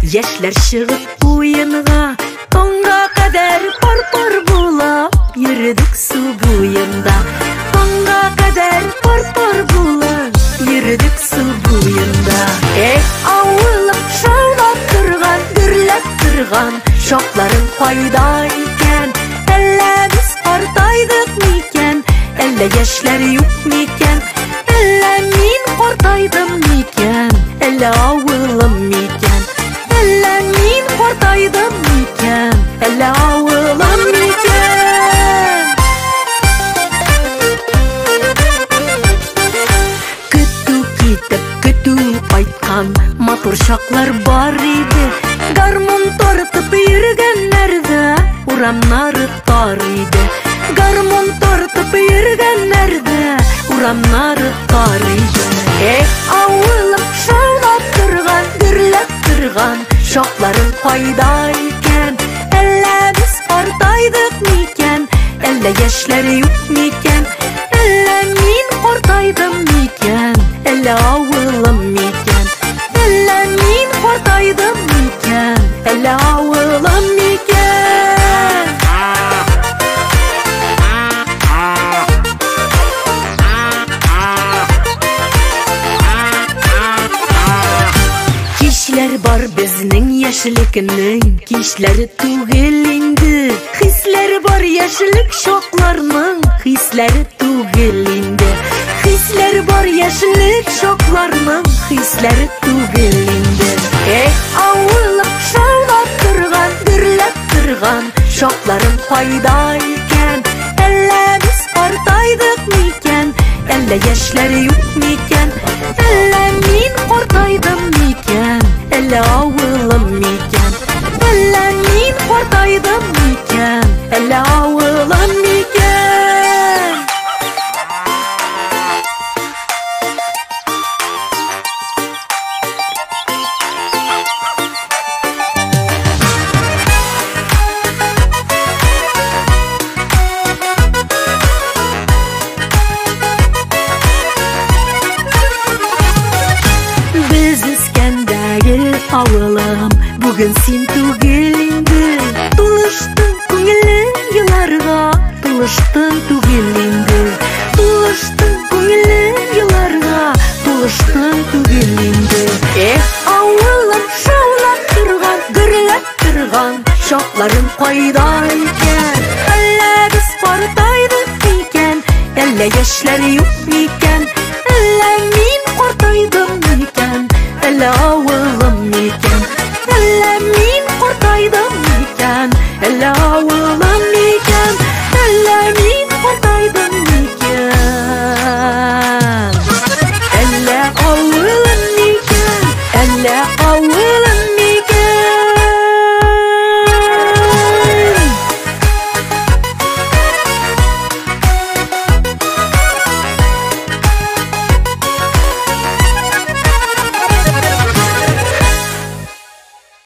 Яшьләр чыгып уенга, таңга кадәр пар-пар булып йөрдек су буенда. Таңга кадәр пар-пар булып йөрдек су буенда. Авылым шаулап торган, гөрләп торган шакларың кайда икән? Әллә без картайдык микән? Әллә яшьләр юк микән? Әллә мин картайдым микән? Әллә авылым микән? Әллә мин картайдым микән? Әллә авылым микән? Көтү китеп, көтү кайткан матур чаклар бар иде. Гармун тартып йөргәннәрдә урамнары тар иде. Гармун тартып йөргәннәрдә урамнары тар иде. Авылым шаулап торган, гөрләп торган шакларың кайда икән? Әллә без картайдык микән? Әллә яшьләр юк микән? Әллә мин картайдым микән? Әллә авылым микән? Әллә мин картайдым микән? Әллә авылым микән? Кичләр бар безнең яшьлекнең, кичләре түгел инде. Хисләр бар яшьлек шакларның, хисләре түгел инде. Хисләр бар яшьлек шакларның, хисләре түгел инде. Авылым шаулап торган, гөрләп торган шакларың кайда икән? Әллә без картайдык микән? Әллә яшьләр юк микән? Әллә мин картайдым микән? Әллә авылым микән? Әллә мин картайдым микән? Әллә авылым микән? Авылым, бүген син түгел инде. Тулыштың күңелең елларга, тулыштың түгел инде. Тулыштың күңелең елларга, тулыштың түгел инде. Авылым шаулап торган, гөрләп торган шакларың кайда икән? Әллә без картайдык микән? Әллә яшьләр юк